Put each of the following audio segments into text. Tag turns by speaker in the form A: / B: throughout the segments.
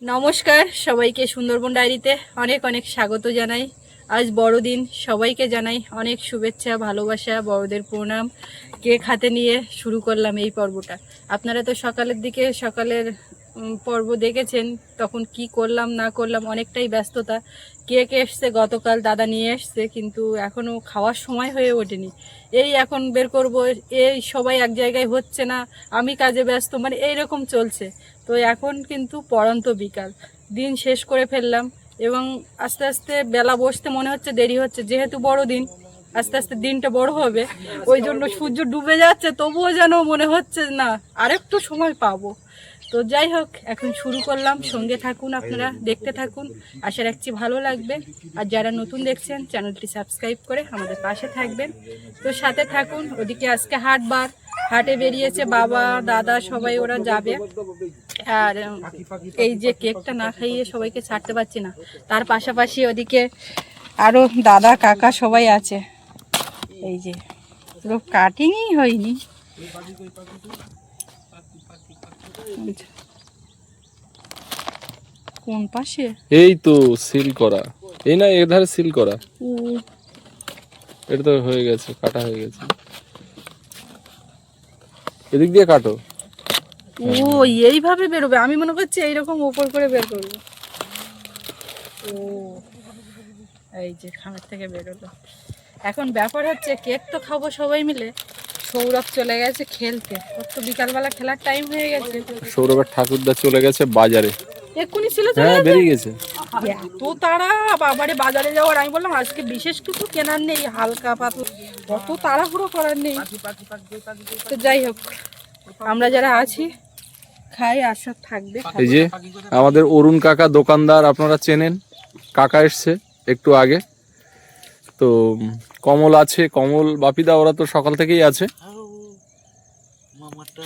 A: নমস্কার সবাইকে সুন্দরবন ডায়েরিতে অনেক অনেক স্বাগত জানাই। আজ বড়দিন, সবাইকে জানাই অনেক শুভেচ্ছা, ভালোবাসা, বড়দের প্রণাম। কেক হাতে নিয়ে শুরু করলাম এই পর্বটা। আপনারা তো সকালের দিকে সকালের পর্ব দেখেছেন, তখন কি করলাম না করলাম, অনেকটাই ব্যস্ততা। কেক এসছে গতকাল, দাদা নিয়ে এসছে, কিন্তু এখনও খাওয়ার সময় হয়ে ওঠেনি। এই এখন বের করব, এই সবাই এক জায়গায় হচ্ছে না, আমি কাজে ব্যস্ত, মানে এইরকম চলছে। তো এখন কিন্তু পড়ন্ত বিকাল, দিন শেষ করে ফেললাম এবং আস্তে আস্তে বেলা বসতে মনে হচ্ছে দেরি হচ্ছে, যেহেতু বড় দিন, আস্তে আস্তে দিনটা বড় হবে। ওই জন্য সূর্য ডুবে যাচ্ছে, তবুও যেন মনে হচ্ছে না আরেকটু সময় পাবো। তো যাই হোক, এখন শুরু করলাম, সঙ্গে থাকুন, আপনারা দেখতে থাকুন, আশা রাখছি ভালো লাগবে। আর যারা নতুন দেখছেন চ্যানেলটি সাবস্ক্রাইব করে আমাদের পাশে থাকবেন। তো সাথে থাকুন। ওদিকে আজকে হাটবার, হাটে বেরিয়েছে বাবা, দাদা, সবাই ওরা যাবে। আর এই যে কেকটা না খাইয়ে সবাইকে ছাড়তে পারছি না, তার পাশাপাশি ওদিকে আরো দাদা কাকা সবাই আছে। এই যে পুরো কাটিংই হয়নি। কোন পাশে?
B: এই তো সিল করা, এই না এধারে সিল করা, এটা তো হয়ে গেছে, কাটা হয়ে গেছে। এদিক দিয়ে কাটো।
A: ও এইভাবে বেরোবে, আমি মনে করছি এইরকম ওপর করে বের করবো। ও এই যে খামের থেকে বেরোলো। এখন ব্যাপার হচ্ছে কেক তো খাবো সবাই মিলে, সৌরভ চলে গেছে খেলতে, ওর তো বিকালবেলা খেলার টাইম হয়ে গেছে।
B: সৌরভের ঠাকুরদা চলে গেছে বাজারে।
A: এক্ষুনি ছিল,
B: হ্যাঁ বেরিয়ে গেছে।
A: এত তাড়া বাবারে বাজারে যাওয়ার, আমি বললাম আজকে বিশেষ কিছু কেনার নেই, হালকা পাতলা, অত তাড়াহুড়ো করার নেই। তো যাই হোক, আমরা যারা আছি খাই, আর সব থাকবে।
B: এই যে আমাদের অরুণ কাকা দোকানদার, আপনারা চেনেন, কাকা এসছে একটু আগে। তো কমল আছে, কমল বাপিদা ওরা তো সকাল থেকেই আছে।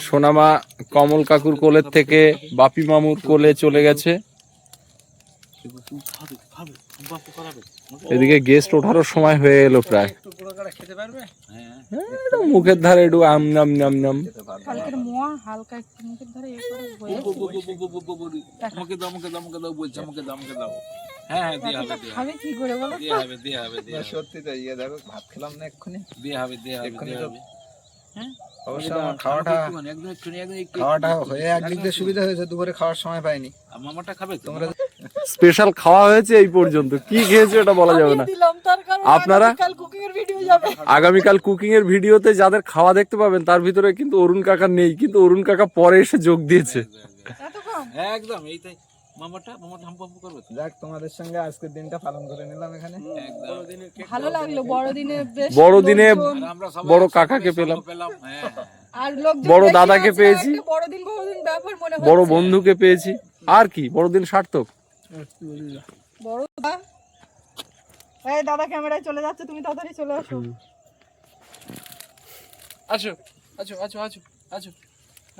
B: সোনামা কমল কাকুর কোলের থেকে বাপি মামুর কোলে চলে গেছে। এদিকে গেস্ট ওঠারও সময় হয়ে এলো প্রায়। মুখের ধারে একটু আম নাম নাম নাম।
A: হালকা একটু মুখের ধারে খাবে কি করে বলো?
C: সত্যি তো, ইয়ে দেখো ভাত খেলাম না এক্ষুনি। খাওয়াটা হয়ে একদিক দিয়ে সুবিধা হয়েছে, দুপুরে খাওয়ার সময় পাইনি। তোমরা
B: স্পেশাল খাওয়া হয়েছে এই পর্যন্ত, কি খেয়েছে ওটা বলা যাবে না। আপনারা আগামীকাল কুকিং এর ভিডিওতে যাদের খাওয়া দেখতে পাবেন, তার ভিতরে কিন্তু অরুণ কাকা নেই, কিন্তু অরুণ কাকা পরে এসে যোগ দিয়েছে।
C: একদম এইটাই মামাটা হাম্পাম্প করবে। যাক, তোমাদের সঙ্গে আজকের দিনটা পালন করে নিলাম এখানে,
A: ভালো লাগলো। বড়দিনে
B: বড়দিনে বড় কাকাকে পেলাম,
A: আর লোক
B: বড় দাদাকে পেয়েছি,
A: বড়দিন ব্যাপার মনে হচ্ছে,
B: বড় বন্ধুকে পেয়েছি। আর কি, বড়দিন সার্থক।
A: বড় দাদা, এই দাদা ক্যামেরায় চলে যাচ্ছে, তুমি তাড়াতাড়ি চলে আসো।
B: আচ্ছা আচ্ছা আচ্ছা আচ্ছা আচ্ছা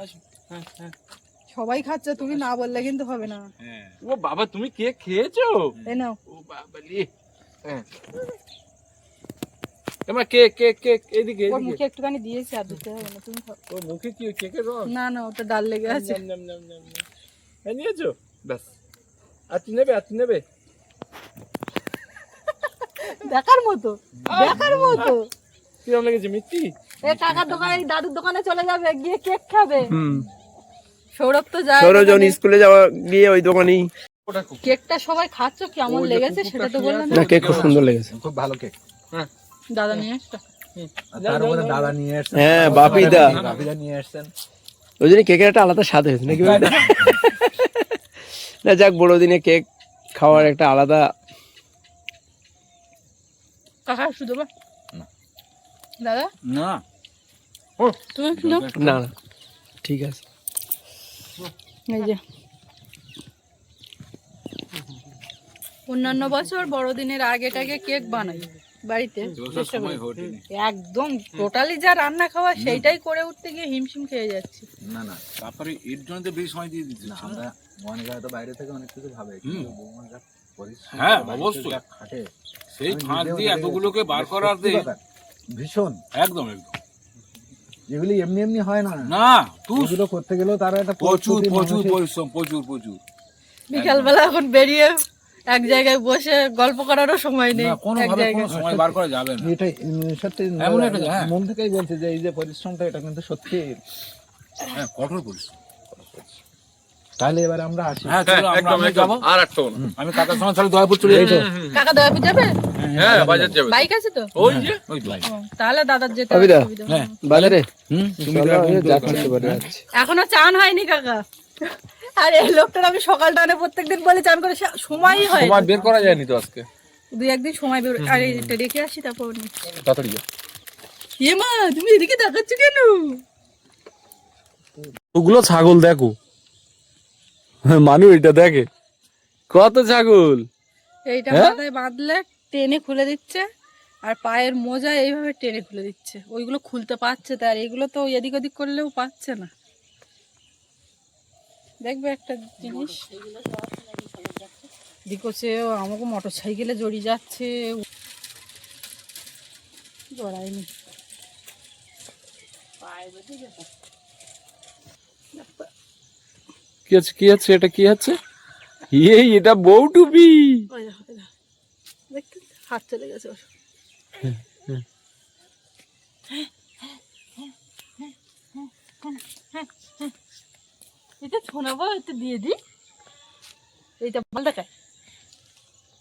B: আচ্ছা। হ্যাঁ হ্যাঁ,
A: সবাই খাচ্ছে, তুমি না বললে কিন্তু হবে না।
B: ও বাবা, তুমি কেক খেয়েছো?
A: এই নাও।
B: ও বাবা রে, হ্যাঁ এমা কেক কেক কেক এদিকে
A: ওর
B: এদিকে।
A: মুখে একটুখানি দিয়েছি, আর দিতে হবে না, তুমি খাও।
B: ও মুখে কি কেকের রস?
A: না না, ওটা ডাল লেগে আছে।
B: নাম নাম নাম নাম। এই নিয়েছো? ব্যাস, আর তুই নেবে, আর তুই নেবে।
A: দেখার মতো, দেখার মতো।
B: কিরম লেগেছে মিষ্টি?
A: এই কাকার দোকানে, দাদুর দোকানে চলে যাবে, গিয়ে কেক খাবে। সৌরভ তো যায়,
D: সৌরভ যখন স্কুলে যাওয়া গিয়ে ওই দোকানেই।
A: কেকটা সবাই খাচ্ছ, কেমন লেগেছে সেটা তো বললাম
D: না, কেক খুব সুন্দর লেগেছে,
C: খুব ভালো কেক।
A: দাদা নিয়ে আসতো।
C: তার উপরে দাদা নিয়ে এসেছেন।
D: হ্যাঁ, বাপিদা
C: নিয়ে এসেছেন।
D: ওই জন্য কেকের একটা আলাদা স্বাদ হয়েছে নাকি? না যাক, বড়দিনে কেক খাওয়ার একটা আলাদা।
A: কাকা শুধু দাদা
C: না,
A: তুমি শুধু
D: না না, ঠিক আছে।
A: এই যে অন্যান্য বছর বড়দিনের আগেটাকে কেক বানাই বাড়িতে, একদম টোটালি যা রান্না খাওয়া সেইটাই করে উঠতে গিয়ে হিমশিম খেয়ে যাচ্ছি।
C: না না, তারপরে এর জন্য তো বেশি সময় দিয়ে দিচ্ছি। আমরা মনে তো বাইরে থেকে অনেক কিছু ভাবে, কিন্তু বৌমারা পরিশ্রম, হ্যাঁ অবশ্যই খাটে, সেই ফাঁক দিয়ে এতগুলোকে বার করার ভীষণ একদম একদম, যেগুলি এমনি এমনি হয় না। না, এগুলো করতে গেলেও তারা একটা প্রচুর প্রচুর পরিশ্রম, প্রচুর প্রচুর।
A: বিকালবেলা এখন বেরিয়ে এক জায়গায় বসে গল্প করারও সময় নেই
C: না,
A: এক
C: কোনোভাবে
A: জায়গায়।
C: কোনো সময় বার করা যাবে না।
E: এটাই সত্যি
C: এমন একটা হ্যাঁ
E: মন থেকেই বলছে যে এই যে পরিশ্রমটা এটা কিন্তু সত্যি।
C: হ্যাঁ কঠোর পরিশ্রম।
E: তাহলে এবার আমরা আসি।
C: হ্যাঁ চলো আমরা যাবো।
B: আর একটা না।
C: আমি কাকার সঙ্গে তাহলে দয়াপুর চলে যাই।
A: কাকা দয়াপুর যাবে?
B: হ্যাঁ বাজার যাবে।
A: বাইক আছে তো?
B: ওই যে
C: ওই তো।
A: ও, তাহলে দাদার যেতে
D: কবিতা?
A: অসুবিধা হবে
C: হ্যাঁ
A: না।
D: বাজারে
C: তুমি
D: চলো,
C: তো
D: যা করতে পারি আচ্ছা।
A: এখনো চান হয়নি কাকা। আর এই লোকটার আমি সকাল টানে প্রত্যেকদিন বলে চান করে সময়ই হয় না।
B: সময় বের করা যায়নি তো আজকে।
A: দুই একদিন সময় বের আরে এটা রেখে আসি তারপর নিচ্ছি।
B: তাড়াতাড়ি যা।
A: এ মা তুমি এদিকে দেখাচ্ছ কেন?
B: ওগুলো ছাগল দেখো। মানু এটা দেখে কত ছাগল।
A: এইটা
B: হ্যাঁ?
A: মাথায় বাঁধলে টেনে খুলে দিচ্ছে আর পায়ের মোজা এইভাবে টেনে খুলে দিচ্ছে। ওইগুলো খুলতে পারছে তো, আর এগুলো তো এদিক ওদিক করলেও পাচ্ছে না। দেখবে একটা জিনিস দিকছে আমাকে মোটর সাইকেলে জড়িয়ে যাচ্ছে, জড়ায়নি।
B: কি আছে কি আছে এটা কি আছে? এটা বউ টুপি।
A: ওই দেখো, ওই দেখো। দেখতে হাত চলে গেছে ওর। এটা শোনাবো, এটা দিয়ে দি। এইটা বল দেখায়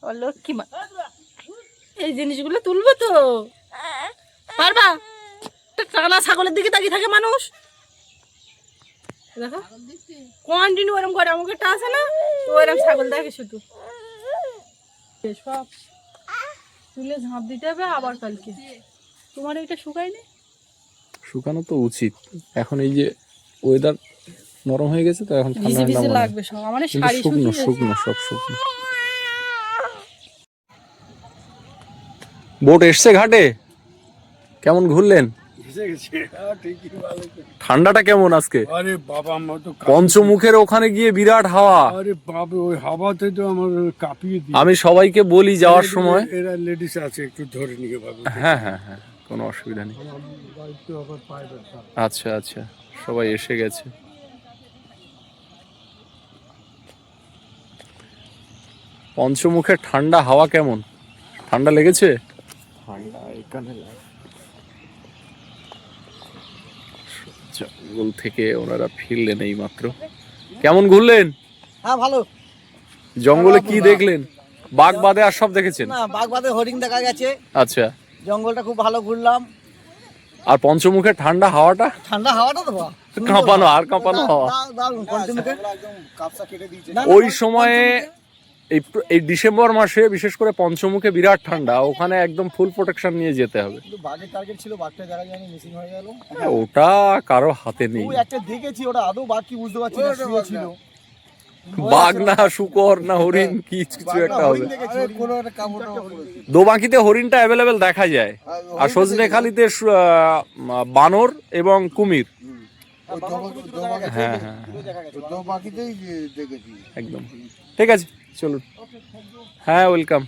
A: ও লক্ষ্মী মা। এই জিনিসগুলো তুলবো তো পারবা? একটা টানা ছাগলের দিকে তাকিয়ে থাকে মানুষ। দেখো কন্টিনিউ এরকম করে, আমাকে একটা আছে না তো এরকম ছাগল দেখে শুধু। সব তুলে ঝাঁপ দিতে হবে আবার কালকে। তোমার এটা শুকায়নি?
B: শুকানো তো উচিত, এখন এই যে ওয়েদার নরম হয়ে গেছে তো এখন ঠান্ডা
A: ভিজে
B: ঠান্ডা
A: ভিজে
B: মনে হয়।
A: লাগবে সব। আমার
B: কিন্তু
A: শাড়ি
B: শুকনো
A: শুকিয়ে
B: শুকনো সব শুকনো। বোট এসছে ঘাটে? কেমন ঘুরলেন? ঠান্ডাটা কেমন আজকে?
F: আরে বাবা আমার তো
B: পঞ্চমুখের ওখানে গিয়ে বিরাট হাওয়া।
F: আরে বাবা ওই হাওয়াতে তো আমার কাঁপিয়ে দিয়ে
B: আমি সবাইকে বলি যাওয়ার সময়।
F: এরা লেডিস আছে একটু ধরে নিয়ে পাবে
B: হ্যাঁ হ্যাঁ হ্যাঁ কোনো অসুবিধা নেই।
F: একটু আবার পায়ে ব্যথা।
B: আচ্ছা আচ্ছা সবাই এসে গেছে। পঞ্চমুখের ঠান্ডা হাওয়া কেমন? ঠান্ডা লেগেছে?
E: ঠান্ডা এখানে
B: জঙ্গল থেকে ওনারা ফিরলেন এই মাত্র। কেমন ঘুরলেন?
G: হ্যাঁ ভালো।
B: জঙ্গলে কি দেখলেন? বাঘ বাদে আর সব দেখেছেন?
G: না বাঘ বাদে হরিণ দেখা গেছে।
B: আচ্ছা,
G: জঙ্গলটা খুব ভালো ঘুরলাম।
B: আর পঞ্চমুখের ঠান্ডা হাওয়াটা?
G: ঠান্ডা হাওয়াটা তো বাহ, সুন্দর।
B: কাঁপানো আর কাঁপানো হাওয়া।
G: দারুণ পঞ্চমুখে। না, না,
B: ওই সময়ে এই ডিসেম্বর মাসে বিশেষ করে পঞ্চমুখে বিরাট ঠান্ডা, ওখানে একদম ফুল প্রোটেকশন নিয়ে যেতে হবে।
G: কিন্তু বাঘের টার্গেট ছিল, বাঘটা দেখা যায়নি, মিসিং হয়ে গেল।
B: ওটা কারো হাতে নেই।
G: ওই একটা দেখেছি, ওটা আদৌ বাঘ কি বুঝতে পারছি না, শুয়ে ছিল।
B: বাঘ না শুকর না হরিণ কিছু একটা হবে।
G: কোনো একটা কামড়টা পড়েছে।
B: দোবাঁকিতে হরিণটা অ্যাভেলেবেল দেখা যায়, আর সজনেখালিতে বানর এবং কুমির। হ্যাঁ হ্যাঁ একদম ঠিক আছে, চলুন। হ্যাঁ ওয়েলকাম।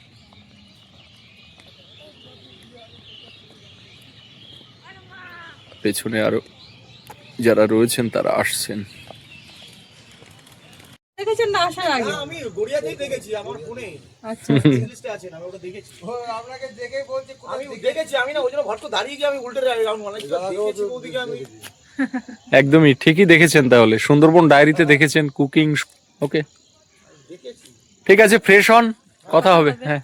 B: পেছনে আরো যারা রয়েছেন তারা আসছেন।
A: দেখেছেন না আসার আগে?
G: আমি গড়িয়াতেই দেখেছি, আমার ফোনে
A: আচ্ছা
G: লিস্টে আছে, আমি ওটা দেখেছি। আপনাকে দেখেই বলছি, আমি দেখেছি, আমি না ওই জন্য ভট্ট দাঁড়িয়ে গিয়ে আমি উল্টে রাউন্ড মারলাম, দেখেছি ওদিকে আমি।
B: একদমই ঠিকই দেখেছেন, তাহলে সুন্দরবন ডায়েরিতে দেখেছেন কুকিং। ওকে ঠিক আছে, ফ্রেশ হন, কথা হবে। হ্যাঁ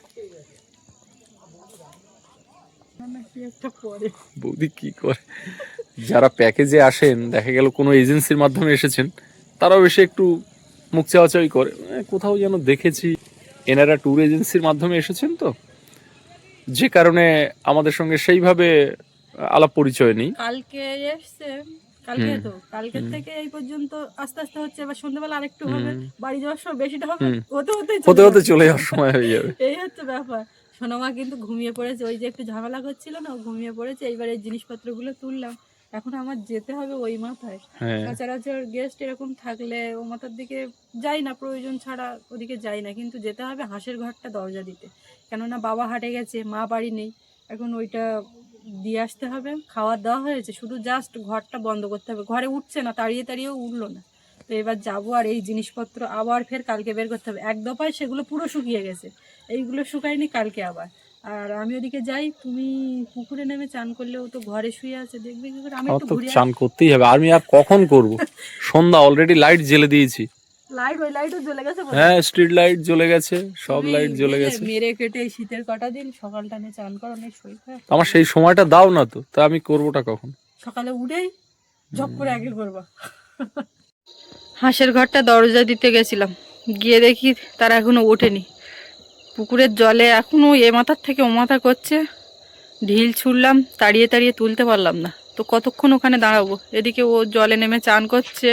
B: বৌদি কি করে, যারা প্যাকেজে আসেন দেখা গেল কোনো এজেন্সির মাধ্যমে এসেছেন, তারাও এসে একটু মুখ চাওয়াচাওয়ি করে, কোথাও যেন দেখেছি এনারা ট্যুর এজেন্সির মাধ্যমে এসেছেন তো, যে কারণে আমাদের সঙ্গে সেইভাবে আলাপ পরিচয় নেই।
A: কালকে এসছে, কালকে তো কালকের থেকে এই পর্যন্ত আস্তে আস্তে হচ্ছে। এবার সন্ধ্যাবেলা আরেকটু হবে, বাড়ি যাওয়ার সময় বেশিটা হবে, হতে
B: হতে হতে চলে যাওয়ার সময় হয়ে যাবে।
A: এই হচ্ছে ব্যাপার। সোনামা কিন্তু ঘুমিয়ে পড়েছে, ওই যে একটু ঝামেলা করছিল না, ও ঘুমিয়ে পড়েছে। এইবার এই জিনিসপত্রগুলো তুললাম, এখন আমার যেতে হবে ওই মাথায়।
B: হ্যাঁ
A: সচরাচর গেস্ট এরকম থাকলে ও মাথার দিকে যাই না, প্রয়োজন ছাড়া ওদিকে যাই না, কিন্তু যেতে হবে হাঁসের ঘরটা দরজা দিতে, কেননা বাবা হাটে গেছে, মা বাড়ি নেই, এখন ওইটা দিয়ে আসতে হবে। খাওয়া দাওয়া হয়েছে, শুধু জাস্ট ঘরটা বন্ধ করতে হবে। ঘরে উঠছে না, তাড়িয়ে তাড়িয়েও উঠলো না, তো এবার যাবো, আর এই জিনিসপত্র আবার ফের কালকে বের করতে হবে। এক দফায় সেগুলো পুরো শুকিয়ে গেছে, এইগুলো শুকায়নি, কালকে আবার। আর আমি ওদিকে যাই, তুমি পুকুরে নেমে চান করলেও তো ঘরে শুয়ে আছে, দেখবে কি করে। আমি
B: আমার
A: একটু
B: তো
A: ঘুরে
B: চান করতেই হবে, আমি আর কখন করব? সন্ধ্যা অলরেডি, লাইট জ্বেলে দিয়েছি।
A: লাইট, ওই লাইটও জ্বলে গেছে বোধহয়।
B: হ্যাঁ, স্ট্রিট লাইট জ্বলে গেছে, সব
A: তুমি
B: লাইট জ্বলে
A: এই যে
B: গেছে।
A: মেরে কেটে এই শীতের কটা দিন সকালটা নিয়ে চান করো, অনেক শরীর খারাপ।
B: আমার সেই সময়টা দাও না তো, তা আমি করবোটা কখন?
A: সকালে উঠেই ঝপ করে আগে করবা। হাঁসের ঘরটা দরজা দিতে গেছিলাম, গিয়ে দেখি তারা এখনো ওঠেনি। পুকুরের জলে এখনো এ মাথার থেকে ও মাথা করছে, ঢিল ছুড়লাম, তাড়িয়ে তাড়িয়ে তুলতে পারলাম না। তো কতক্ষণ ওখানে দাঁড়াবো? এদিকে ও জলে নেমে চান করছে,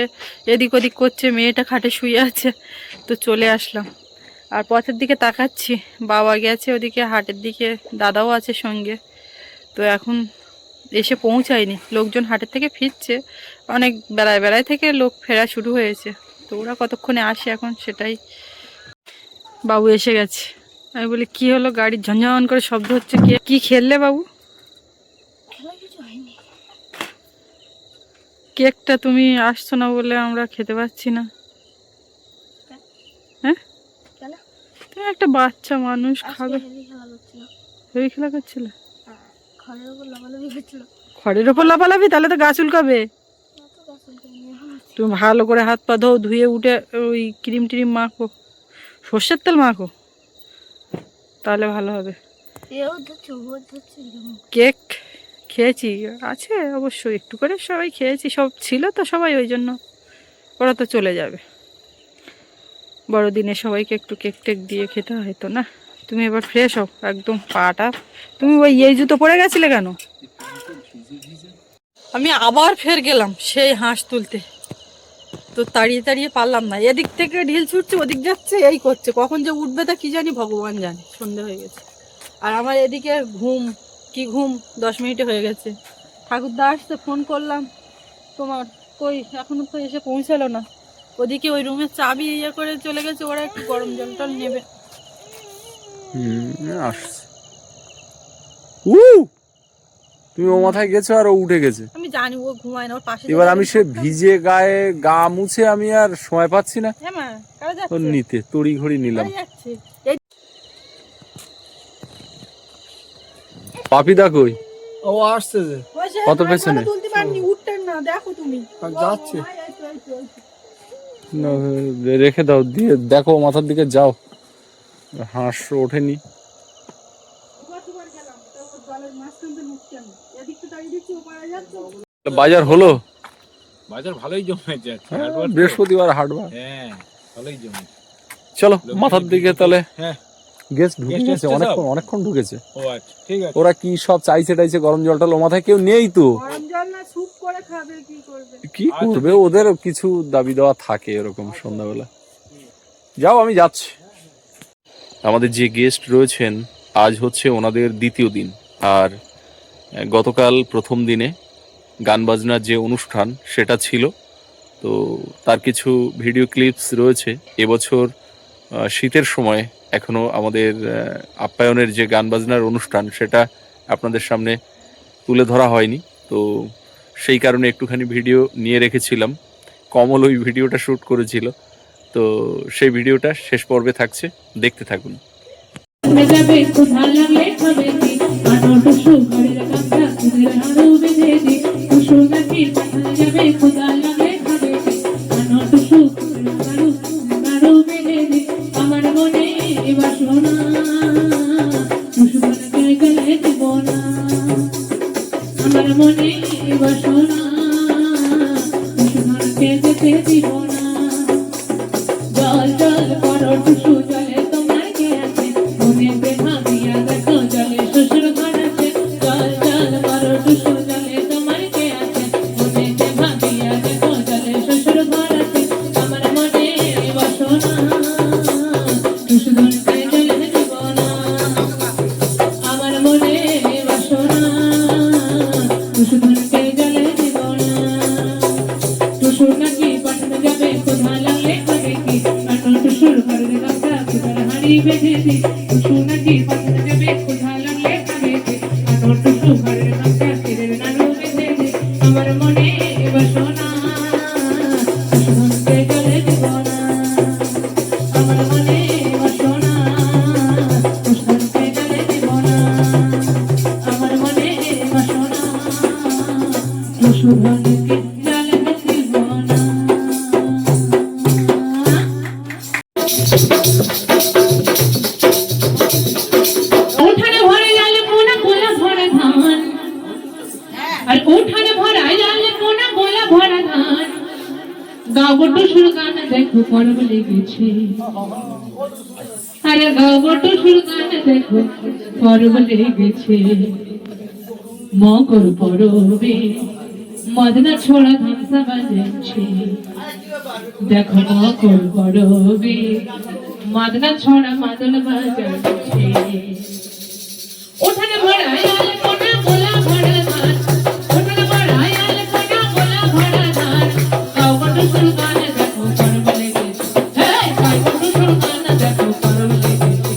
A: এদিক ওদিক করছে, মেয়েটা খাটে শুয়ে আছে। তো চলে আসলাম, আর পথের দিকে তাকাচ্ছি, বাবা গেছে ওদিকে হাটের দিকে, দাদাও আছে সঙ্গে। তো এখন এসে পৌঁছায়নি, লোকজন হাটের থেকে ফিরছে, অনেক বেলায় বেলায় থেকে লোক ফেরা শুরু হয়েছে। তো ওরা কতক্ষণে আসে এখন সেটাই। বাবু এসে গেছে। আমি বলি কি হলো, গাড়ির ঝনঝন করে শব্দ হচ্ছে, কি খেললে বাবু? কেকটা তুমি আসছো না বলে আমরা খেতে পাচ্ছি না। হ্যাঁ, তুমি একটা বাচ্চা মানুষ, খাবে। হেভি খেলা করছিল, খড়ের ওপর লাফালাফি, তাহলে তো গাছ উল্কাবে। তুমি ভালো করে হাত পা ধো, ধুয়ে উঠে ওই ক্রিম ট্রিম মাখো, সর্ষের তেল মাখো, তাহলে ভালো হবে। কেক খেয়েছি, আছে অবশ্যই, একটু করে সবাই খেয়েছি, সব ছিল তো সবাই, ওই জন্য ওরা তো চলে যাবে। বড়দিনে সবাইকে একটু কেক টেক দিয়ে খেতে হয় তো না। তুমি এবার ফ্রেশ হও একদম, পাটা তুমি ওই এই জুতো পরে গেছিলে কেন? আমি আবার ফের গেলাম সেই হাঁস তুলতে, তো তাড়িয়ে তাড়িয়ে পারলাম না। এদিক থেকে ঢিল ছুটছে, ওদিক যাচ্ছে, এই করছে, কখন যে উঠবে তা কি জানি, ভগবান জানে। সন্ধে হয়ে গেছে, আর আমার এদিকে ঘুম 10 মিনিটে হয়ে গেছে। ঠাকুরদা আসতে ফোন করলাম, তোমার কই এখনো তো এসে পৌঁছালো না। ওদিকে ওই রুমের চাবি ইয়ে করে চলে গেছে, ওরা একটু গরম জল টল নেবে।
B: আসছে। তুমি ও মাথায় গেছো আর ও উঠে গেছে।
A: আমি জানি ও ঘুমায় না, ওর পাশে।
B: এবার আমি সে ভিজে গায়ে গা মুছে আমি আর সময় পাচ্ছি না
A: হ্যাঁ মা, কারা
B: ওর
A: যাচ্ছে?
B: নিতে, তড়ি ঘড়ি নিলাম।
A: কারা যাচ্ছে? এই
B: পাপিদা কই?
F: ও আসছে যে,
A: ওই সে
B: কত
A: হাত
B: পেছনে?
A: ভালো তুলতে পারিনি, উঠতেন না, দেখো তুমি।
F: যাচ্ছে।
B: না, রেখে দাও, দিয়ে দেখো মাথার দিকে যাও, হাঁস ওঠেনি। বাজার হলো?
C: বাজার ভালোই জমেছে আজকে,
B: হ্যাঁ,
C: হাটবার তো।
B: বৃহস্পতিবার হাটবার।
C: হ্যাঁ, ভালোই জমেছে।
B: চলো
C: লোক
B: মাথার
C: নিয়ে
B: দিকে
C: ভিড়
B: তাহলে।
C: হ্যাঁ।
B: গেস্ট ঢুকে
C: Guest
B: গেছে,
C: এসছে সব?
B: অনেকক্ষণ ঢুকেছে।
C: ও আচ্ছা, ঠিক আছে।
B: ওরা কি সব চাইছে টাইছে, গরম জল টল, ও মাথায় কেউ নেই তো,
A: গরম জল না স্যুপ করে খাবে, কি করবে?
B: কি করবে, ওদের কিছু দাবি দেওয়া থাকে এরকম সন্ধ্যাবেলা। যাও, আমি যাচ্ছি। আমাদের যে গেস্ট রয়েছেন, আজ হচ্ছে ওনাদের দ্বিতীয় দিন, আর গতকাল প্রথম দিনে গান বাজনার যে অনুষ্ঠান সেটা ছিল, তো তার কিছু ভিডিও ক্লিপস রয়েছে। এবছর শীতের সময় এখনো আমাদের আপ্যায়নের যে গান বাজনার অনুষ্ঠান সেটা আপনাদের সামনে তুলে ধরা হয়নি, তো সেই কারণে একটুখানি ভিডিও নিয়ে রেখেছিলাম। কমল ওই ভিডিওটা শ্যুট করেছিল, তো সেই ভিডিওটা শেষ পর্বে থাকছে, দেখতে থাকুন।
H: আমার মনে বাসনা দিব না, আমার মনে বাসনা যেতে দিব না। জল জল করো টুসু, জলে তোমার কে আছে, মনে ভাবিয়া দেখো জলে শ্বশুর ঘর আছে। জল জল করো টুসু, জলে তোমার কে আছে, মনে ভাবিয়া দেখো জলে শ্বশুর ঘর আছে। আমার মনে বাসনা টুসু ধরতে জলে দিব না, আমার মনে বাসনা টুসু ধরতে জলে দিব না। টুসু নাকি পাঠানো যাবে, কোথা লাগলে হবে কি, কারণ টুসুর ঘরের গামছা কোথার হাড়ি বেঁধেছি। টুসু নাকি পাঠানো যাবে, কোথা লাগলে হবে কি, কারণ টুসু ঘরের গামছা তীরের নাড়ু বেঁধেছি। আমার মনে বাসনা টুসু ধরতে উঠানে ভরে লাল কোনা গোলা ভরা ধান, আর উঠানে ভরা লাল কোনা গোলা ভরা ধান, গাবটু সুরগান দেখো পরব লেগেছে, আরে গাবটু সুরগান দেখো পরব লেগেছে, মকর পরবে মদনা ছোড়া ধামসা বাজছে, দেখো মকর পরবে মদনা ছোড়া মাদল বাজছে। উঠানে ভরা লাল কোনা গোলা ভরা ধান, উঠানে ভরা লাল কোনা গোলা ভরা ধান, গাবটু সুরগান দেখো পরব লেগেছে, হে গাবটু সুরগান দেখো পরব লেগেছে,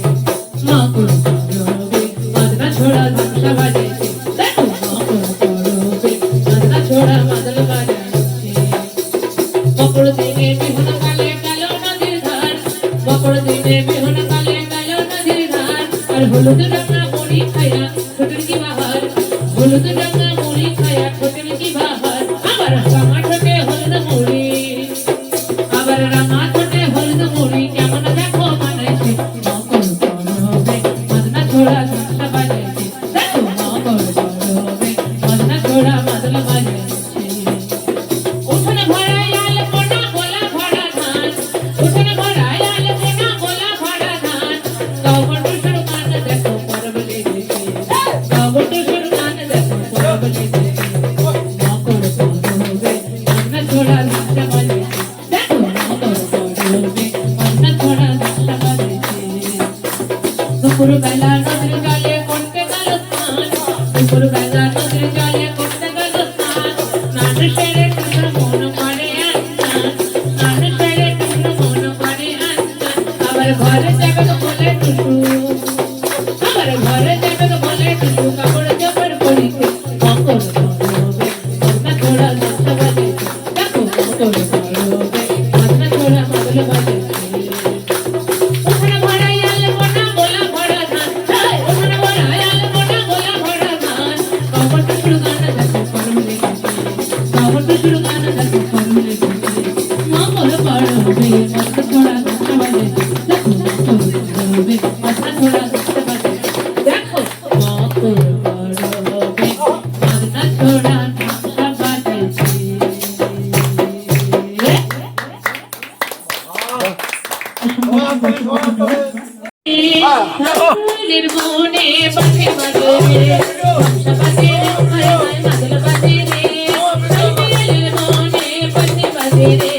H: মকর পরবে মদনা ছোড়া ধামসা বাজছে, দেখো মকর পরবে মদনা ছোড়া মাদল বাজছে। মকর দিনে বিহুন কালে কালো নদীর ধার, মকর দিনে বিহুন কালে কালো নদীর ধার, আর হলুদ ডাঙ্গা মুড়ি খায়া ছোটের কি বাহার, হলুদ ডাঙ্গা মুড়ি খায়া ছোটের কি বাহার, আবার রাঙা ঠোঁটে হলুদ মুড়ি, আবার রাঙা ঠোঁটে হলুদ মুড়ি, কেমন দেখো বানাইছে, মকর পরবে মদনা ছোড়া ধামসা বাজাইছে, দেখো মকর পরবে মদনা ছোড়া মাদল বাজাইছে। উঠানে ভরা লাল কোনা গোলা ভরা ধান, উঠানে ভরা লাল কোনা গোলা ভরা ধান, গাবটু সুরগান দেখো পরব লেগেছে, গাবটু সুরগান দেখো পরব লেগেছে, মকর পরবে মদনা ছোড়া ধামসা বাজেছে, দেখো মকর পরবে মদনা ছোড়া ধামসা বাজেছে। দুপুর বেলা নদীর জলে করতে গেল স্নান, দুপুর বেলা নদীর জলে করতে গেল স্নান, স্নান সেরে কৃষ্ণ মন করে আনসান, স্নান সেরে কৃষ্ণ মন করে আনসান, আবার ঘরে যাবে বলে টুসু, আবার ঘরে যাবে বলে টুসু, কাপড় জোপড় পরিতে মকর পরবে মদনা ছোড়া ধামসা বাজেছে, দেখো মকর পরবে মদনা ছোড়া মাদল বাজেছে। উঠানে ভরা লাল কোনা গোলা ভরা ধান, উঠানে ভরা লাল কোনা গোলা ভরা ধান, গাবটু সুরগান দেখো পরব লেগেছে, গাবটু সুরগান দেখো পরব লেগেছে, মকর পরবে মদনা ছোড়া ধামসা বাজেছে, দেখো মকর পরবে মদনা ছোড়া ধামসা বাজেছে, দেখো মকর পরবে মদনা ছোড়া ধামসা বাজেছে। ফুলের বনে বাজে বাজে রে, ধামসা বাজে রে, হায় হায় মাদল বাজে রে, ফুলের বনে বাজে বাজে রে,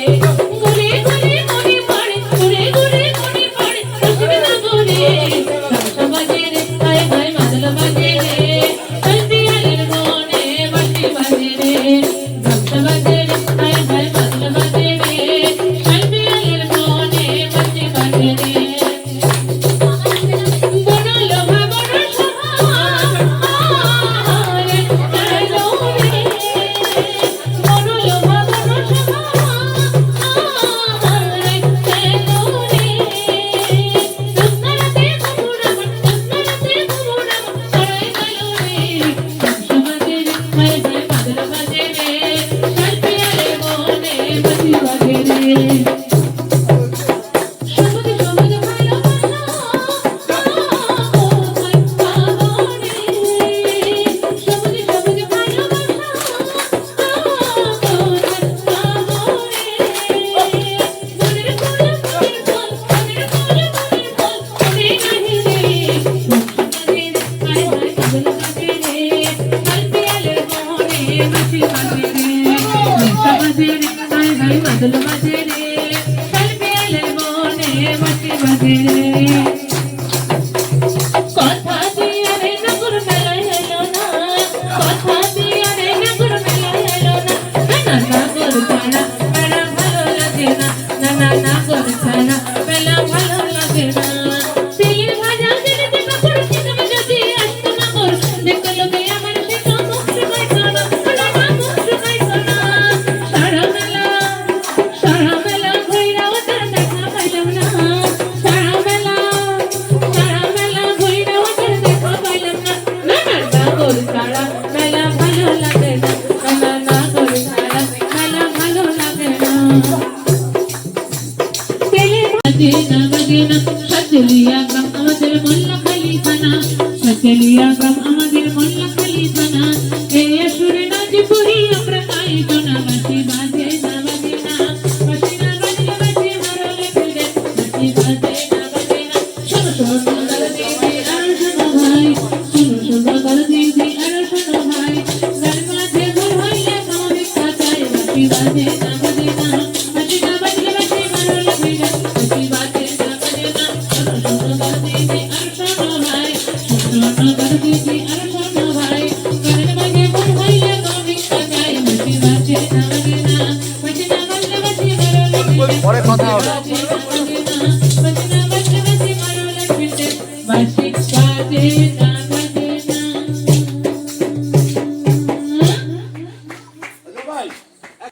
H: ঘুরে ঘুরে মনে পড়ে, ঘুরে ঘুরে মনে পড়ে রসিক নগরে, ধামসা বাজে রে, হায় হায় মাদল বাজে রে, ফুলের বনে বাজে বাজে রে, ধামসা বাজে রে, হায় হায় মাদল বাজে রে, ফুলের বনে বাজে বাজে রে। বনলো ভাবর সহায় চলো রে, বনলো ভাবর সহায় চলো রে, দুসরাতে ঘুমুরাম দুসরাতে ঘুমুরাম চলে চলো রে, ধামসা বাজে রে, হায় হায় মাদল বাজে রে, শালপিয়ালের বনে বাজে বাজে রে। সবুজ সবুজ ভালোবাসা কোথায় পাবো রে, সবুজ সবুজ ভালোবাসা কোথায় পাবো রে, মনের ফুল মনের ফল, মনের ফুল মনের ফল মনে নাহি রে, ধামসা বাজে রে, হায় হায় মাদল বাজে রে, শালপিয়ালের বনে বাজে বাজে রে, ধামসা বাজে রে, হায় হায় মাদল বাজে রে, শালপিয়ালের বনে বাজে বাজে রে। কথা দিয়া রে নগর মেলায় এলো না, কথা দিয়া রে নগর মেলায় এলো না, না নগর ছাড়া মেলা ভালো লাগে না, না নগর ছাড়া মেলা ভালো লাগে না, তেলের ভাজা দিনেতে কাপড় কিনবে যদি আসতো নগর, দেখলো গে আমার সেটা মুখ শুকাই না, না মুখ শুকাই না, সারা মেলা ঘুইরা ওদের দেখা পাইলাম না, সারা মেলা ঘুইরা ওদের দেখা পাইলাম না, না নগর ছাড়া মেলা ভালো লাগে না, না নগর ছাড়া মেলা ভালো লাগে না, তেলের ভাজা বাজে না সাতলিয়া গ্রাম আমাদের মোল্লা খালি থানা সাতলিয়া গ্রাম আমাদের মোল্লা খালি থানা এই সুরে নাচ করি আমরা গাই জনা বাঁশি বাজে না বাঁশি না বাজলে বাঁশি মারলে ফিরে বাঁশি বাজে না শোনো শোনো গঙ্গার দিদি আর শোনো ভাই শোনো শোনো গঙ্গার দিদি আর শোনো ভাই গান মাঝে ভুল হইলে আমাদের কাছে বাঁশি বাজে না বাঁশি না বাজলে বাঁশি মারলে ফিরে বাঁশি বাজে না শোনো শোনো গঙ্গার দিদি আর শোনো ভাই শোনো গঙ্গার দিদি আর শোনো ভাই গান মাঝে ভুল হইলে আমাদের কাছে বাঁশি বাজে না বাঁশি না বাজলে বাঁশি মারলে ফিরে
G: পরে কথা হবে
H: বাঁশি বাজে